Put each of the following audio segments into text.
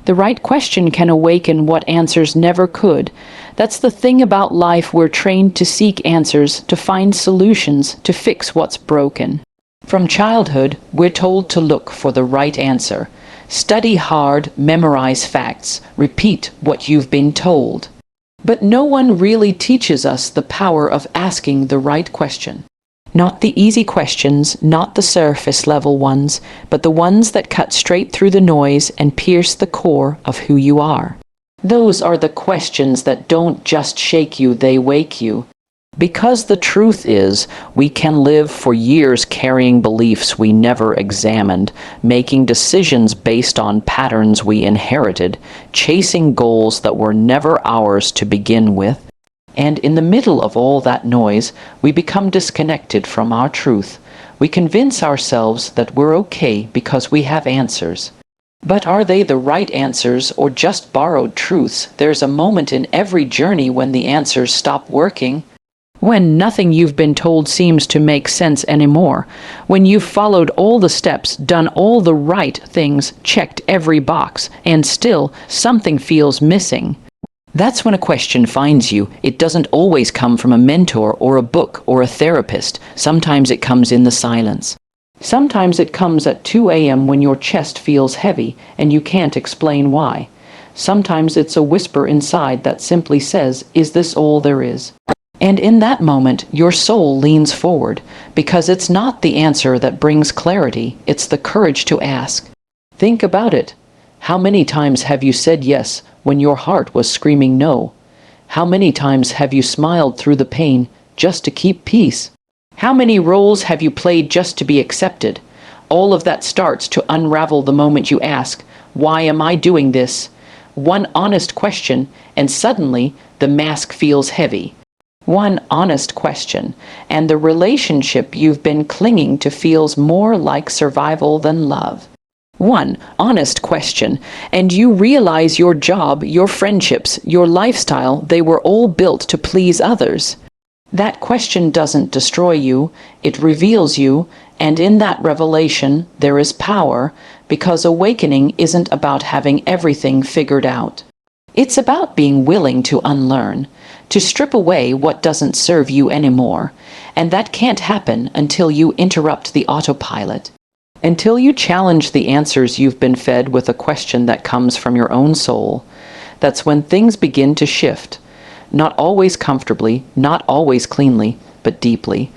The right question can awaken what answers never could. That's the thing about life. We're trained to seek answers, to find solutions, to fix what's broken. From childhood, we're told to look for the right answer. Study hard, memorize facts, repeat what you've been told. But no one really teaches us the power of asking the right question. Not the easy questions, not the surface-level ones, but the ones that cut straight through the noise and pierce the core of who you are. Those are the questions that don't just shake you, they wake you. Because the truth is, we can live for years carrying beliefs we never examined, making decisions based on patterns we inherited, chasing goals that were never ours to begin with. And in the middle of all that noise, we become disconnected from our truth. We convince ourselves that we're okay because we have answers. But are they the right answers or just borrowed truths? There's a moment in every journey when the answers stop working. When nothing you've been told seems to make sense anymore. When you've followed all the steps, done all the right things, checked every box, and still something feels missing. That's when a question finds you. It doesn't always come from a mentor or a book or a therapist. Sometimes it comes in the silence. Sometimes it comes at 2 a.m. when your chest feels heavy and you can't explain why. Sometimes it's a whisper inside that simply says, "Is this all there is?" And in that moment, your soul leans forward, because it's not the answer that brings clarity, it's the courage to ask. Think about it. How many times have you said yes when your heart was screaming no? How many times have you smiled through the pain just to keep peace? How many roles have you played just to be accepted? All of that starts to unravel the moment you ask, "Why am I doing this?" One honest question, and suddenly the mask feels heavy. One honest question, and the relationship you've been clinging to feels more like survival than love. One honest question, and you realize your job, your friendships, your lifestyle, they were all built to please others. That question doesn't destroy you, it reveals you, and in that revelation there is power, because awakening isn't about having everything figured out. It's about being willing to unlearn, to strip away what doesn't serve you anymore, and that can't happen until you interrupt the autopilot. Until you challenge the answers you've been fed with a question that comes from your own soul. That's when things begin to shift. Not always comfortably, not always cleanly, but deeply.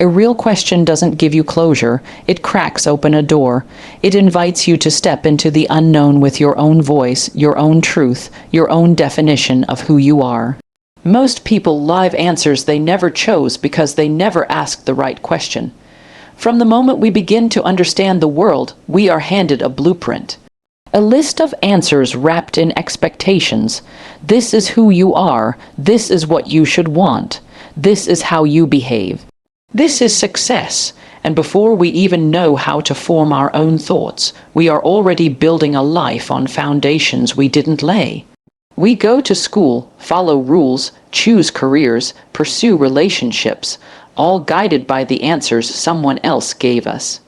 A real question doesn't give you closure, it cracks open a door. It invites you to step into the unknown with your own voice, your own truth, your own definition of who you are. Most people live answers they never chose because they never asked the right question. From the moment we begin to understand the world, we are handed a blueprint. A list of answers wrapped in expectations. This is who you are. This is what you should want. This is how you behave. This is success. And before we even know how to form our own thoughts, we are already building a life on foundations we didn't lay. We go to school, follow rules, choose careers, pursue relationships, all guided by the answers someone else gave us.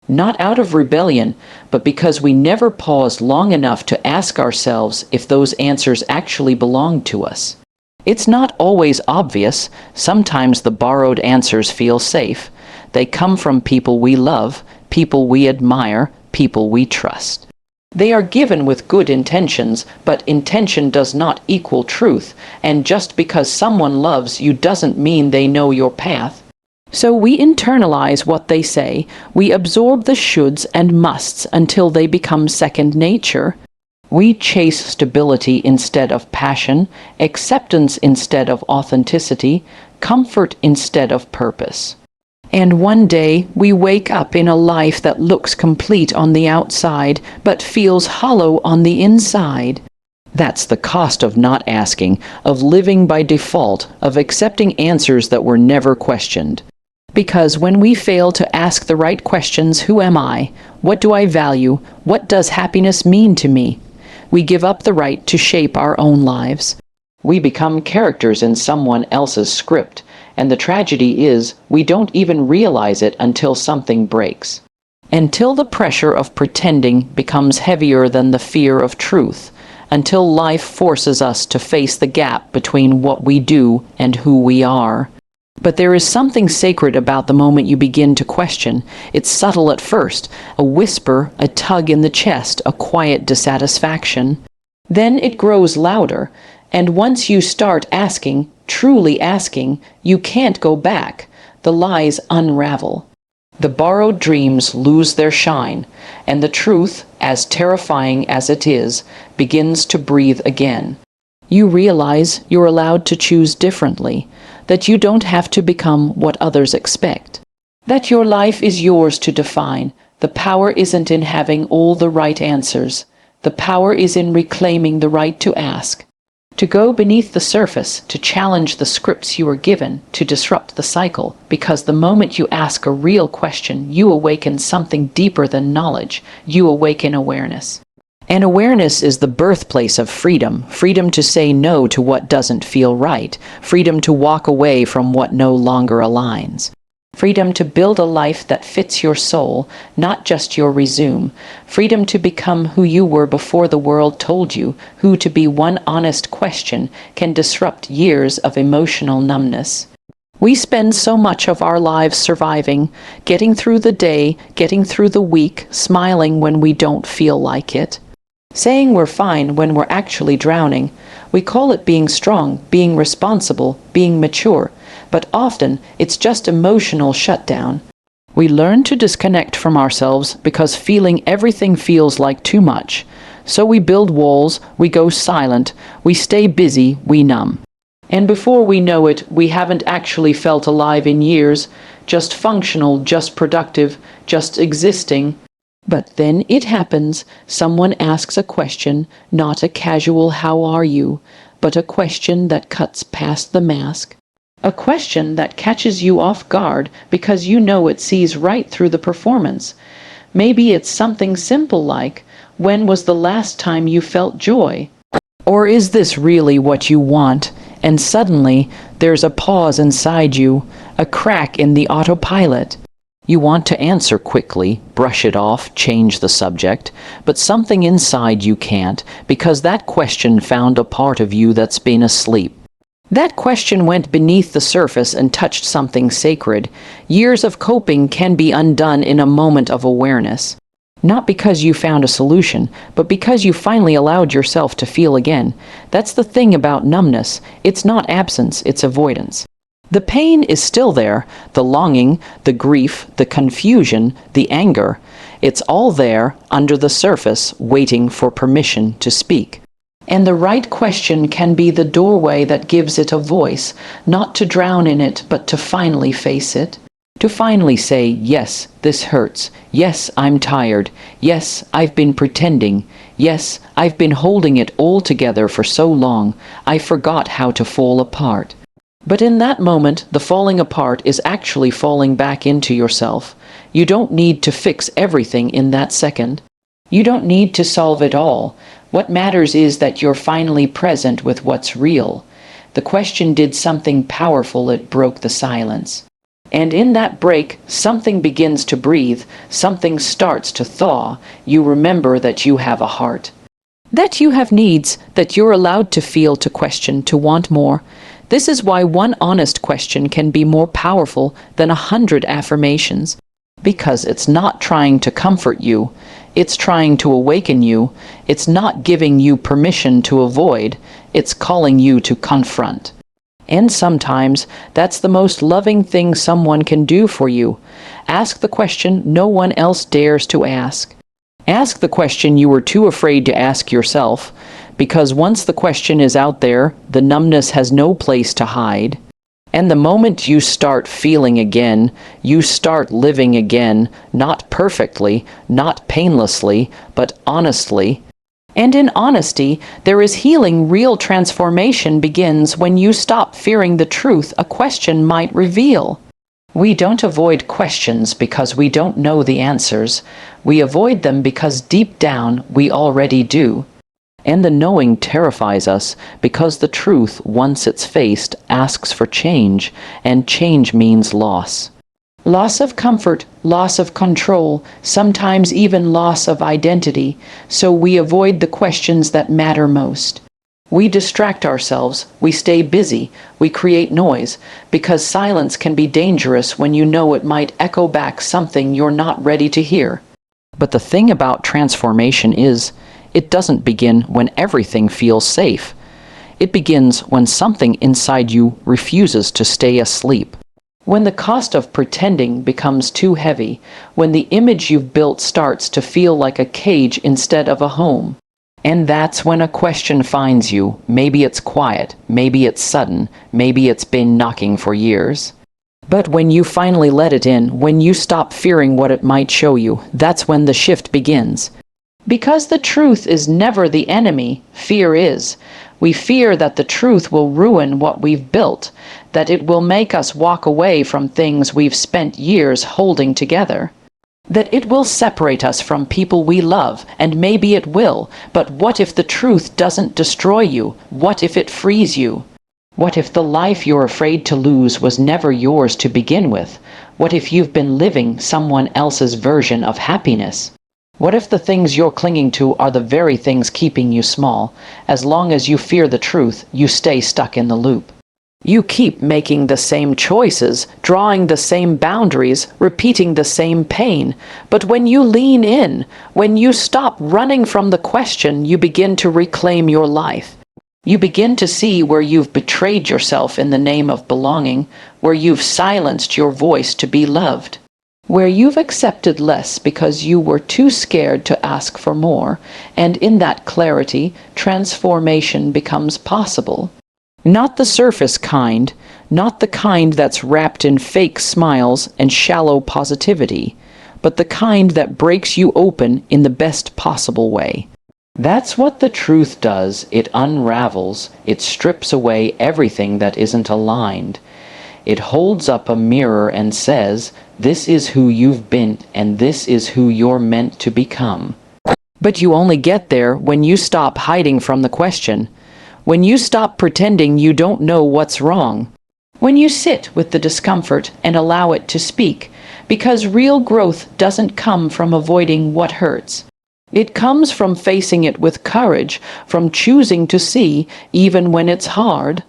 Not out of rebellion, but because we never paused long enough to ask ourselves if those answers actually belonged to us. It's not always obvious. Sometimes the borrowed answers feel safe. They come from people we love, people we admire, people we trust. They are given with good intentions, but intention does not equal truth, and just because someone loves you doesn't mean they know your path. So we internalize what they say, we absorb the shoulds and musts until they become second nature. We chase stability instead of passion, acceptance instead of authenticity, comfort instead of purpose. And one day we wake up in a life that looks complete on the outside, but feels hollow on the inside. That's the cost of not asking, of living by default, of accepting answers that were never questioned. Because when we fail to ask the right questions, who am I? What do I value? What does happiness mean to me? We give up the right to shape our own lives. We become characters in someone else's script, and the tragedy is we don't even realize it until something breaks. Until the pressure of pretending becomes heavier than the fear of truth, until life forces us to face the gap between what we do and who we are. But there is something sacred about the moment you begin to question. It's subtle at first, a whisper, a tug in the chest, a quiet dissatisfaction. Then it grows louder, and once you start asking, truly asking, you can't go back. The lies unravel. The borrowed dreams lose their shine, and the truth, as terrifying as it is, begins to breathe again. You realize you're allowed to choose differently, that you don't have to become what others expect, that your life is yours to define. The power isn't in having all the right answers. The power is in reclaiming the right to ask, to go beneath the surface, to challenge the scripts you were given, to disrupt the cycle, because the moment you ask a real question, you awaken something deeper than knowledge. You awaken awareness. And awareness is the birthplace of freedom, freedom to say no to what doesn't feel right, freedom to walk away from what no longer aligns, freedom to build a life that fits your soul, not just your resume, freedom to become who you were before the world told you who to be. One honest question can disrupt years of emotional numbness. We spend so much of our lives surviving, getting through the day, getting through the week, smiling when we don't feel like it, saying we're fine when we're actually drowning. We call it being strong, being responsible, being mature, but often it's just emotional shutdown. We learn to disconnect from ourselves because feeling everything feels like too much. So we build walls, we go silent, we stay busy, we numb. And before we know it, we haven't actually felt alive in years, just functional, just productive, just existing. But then it happens. Someone asks a question, not a casual "how are you," but a question that cuts past the mask. A question that catches you off guard because you know it sees right through the performance. Maybe it's something simple like, when was the last time you felt joy? Or is this really what you want? And suddenly, there's a pause inside you, a crack in the autopilot. You want to answer quickly, brush it off, change the subject, but something inside you can't, because that question found a part of you that's been asleep. That question went beneath the surface and touched something sacred. Years of coping can be undone in a moment of awareness. Not because you found a solution, but because you finally allowed yourself to feel again. That's the thing about numbness. It's not absence, it's avoidance. The pain is still there, the longing, the grief, the confusion, the anger. It's all there, under the surface, waiting for permission to speak. And the right question can be the doorway that gives it a voice, not to drown in it, but to finally face it. To finally say, yes, this hurts. Yes, I'm tired. Yes, I've been pretending. Yes, I've been holding it all together for so long, I forgot how to fall apart. But in that moment, the falling apart is actually falling back into yourself. You don't need to fix everything in that second. You don't need to solve it all. What matters is that you're finally present with what's real. The question did something powerful. It broke the silence. And in that break, something begins to breathe, something starts to thaw. You remember that you have a heart, that you have needs, that you're allowed to feel, to question, to want more. This is why one honest question can be more powerful than 100 affirmations, because it's not trying to comfort you, it's trying to awaken you. It's not giving you permission to avoid, it's calling you to confront. And sometimes that's the most loving thing someone can do for you. Ask the question no one else dares to ask. Ask the question you were too afraid to ask yourself, because once the question is out there, the numbness has no place to hide. And the moment you start feeling again, you start living again, not perfectly, not painlessly, but honestly. And in honesty, there is healing. Real transformation begins when you stop fearing the truth a question might reveal. We don't avoid questions because we don't know the answers. We avoid them because deep down we already do. And the knowing terrifies us because the truth, once it's faced, asks for change, and change means loss. Loss of comfort, loss of control, sometimes even loss of identity, so we avoid the questions that matter most. We distract ourselves, we stay busy, we create noise, because silence can be dangerous when you know it might echo back something you're not ready to hear. But the thing about transformation is, it doesn't begin when everything feels safe. It begins when something inside you refuses to stay asleep. When the cost of pretending becomes too heavy, when the image you've built starts to feel like a cage instead of a home. And that's when a question finds you. Maybe it's quiet, maybe it's sudden, maybe it's been knocking for years. But when you finally let it in, when you stop fearing what it might show you, that's when the shift begins. Because the truth is never the enemy, fear is. We fear that the truth will ruin what we've built, that it will make us walk away from things we've spent years holding together, that it will separate us from people we love, and maybe it will, but what if the truth doesn't destroy you? What if it frees you? What if the life you're afraid to lose was never yours to begin with? What if you've been living someone else's version of happiness? What if the things you're clinging to are the very things keeping you small? As long as you fear the truth, you stay stuck in the loop. You keep making the same choices, drawing the same boundaries, repeating the same pain. But when you lean in, when you stop running from the question, you begin to reclaim your life. You begin to see where you've betrayed yourself in the name of belonging, where you've silenced your voice to be loved, where you've accepted less because you were too scared to ask for more, and in that clarity, transformation becomes possible. Not the surface kind, not the kind that's wrapped in fake smiles and shallow positivity, but the kind that breaks you open in the best possible way. That's what the truth does. It unravels, it strips away everything that isn't aligned. It holds up a mirror and says, this is who you've been, and this is who you're meant to become. But you only get there when you stop hiding from the question, when you stop pretending you don't know what's wrong, when you sit with the discomfort and allow it to speak, because real growth doesn't come from avoiding what hurts. It comes from facing it with courage, from choosing to see even when it's hard,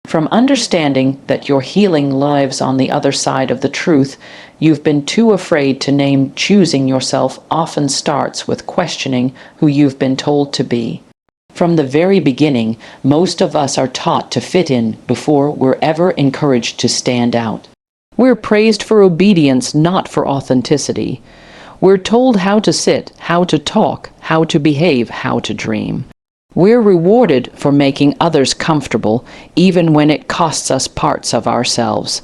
from understanding that your healing lives on the other side of the truth you've been too afraid to name. Choosing yourself often starts with questioning who you've been told to be. From the very beginning, most of us are taught to fit in before we're ever encouraged to stand out. We're praised for obedience, not for authenticity. We're told how to sit, how to talk, how to behave, how to dream. We're rewarded for making others comfortable, even when it costs us parts of ourselves.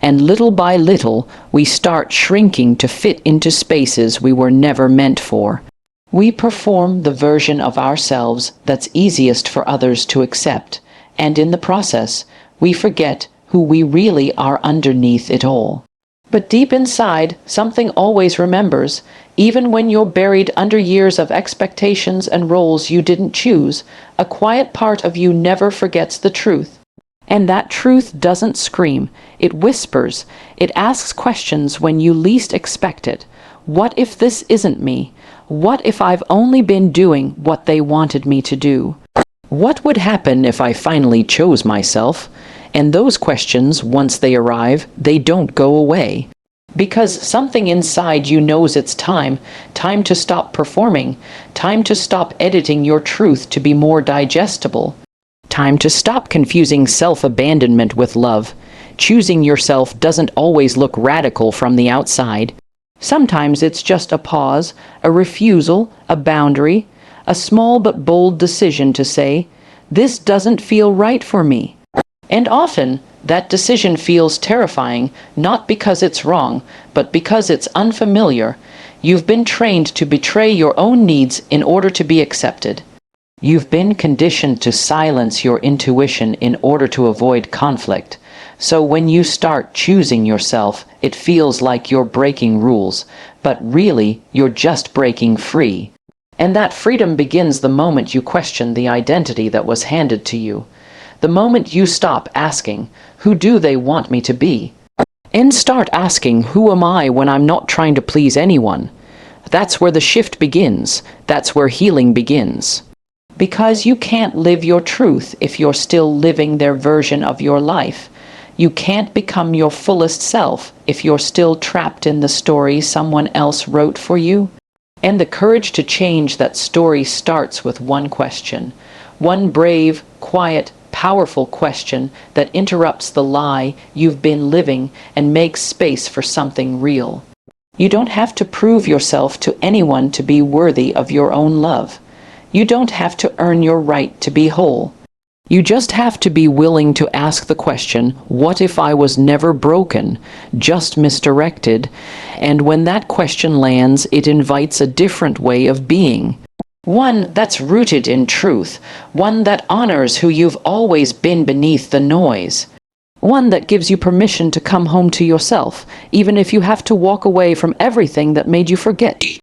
And little by little, we start shrinking to fit into spaces we were never meant for. We perform the version of ourselves that's easiest for others to accept, and in the process, we forget who we really are underneath it all. But deep inside, something always remembers. Even when you're buried under years of expectations and roles you didn't choose, a quiet part of you never forgets the truth. And that truth doesn't scream, it whispers. It asks questions when you least expect it. What if this isn't me? What if I've only been doing what they wanted me to do? What would happen if I finally chose myself? And those questions, once they arrive, they don't go away. Because something inside you knows it's time to stop performing, time to stop editing your truth to be more digestible, time to stop confusing self-abandonment with love. Choosing yourself doesn't always look radical from the outside. Sometimes it's just a pause, a refusal, a boundary, a small but bold decision to say, this doesn't feel right for me. And often, that decision feels terrifying, not because it's wrong, but because it's unfamiliar. You've been trained to betray your own needs in order to be accepted. You've been conditioned to silence your intuition in order to avoid conflict. So when you start choosing yourself, it feels like you're breaking rules, but really, you're just breaking free. And that freedom begins the moment you question the identity that was handed to you. The moment you stop asking, who do they want me to be? And start asking, who am I when I'm not trying to please anyone? That's where the shift begins. That's where healing begins. Because you can't live your truth if you're still living their version of your life. You can't become your fullest self if you're still trapped in the story someone else wrote for you. And the courage to change that story starts with one question. One brave, quiet, powerful question that interrupts the lie you've been living and makes space for something real. You don't have to prove yourself to anyone to be worthy of your own love. You don't have to earn your right to be whole. You just have to be willing to ask the question, what if I was never broken, just misdirected? And when that question lands, it invites a different way of being. One that's rooted in truth, one that honors who you've always been beneath the noise. One that gives you permission to come home to yourself, even if you have to walk away from everything that made you forget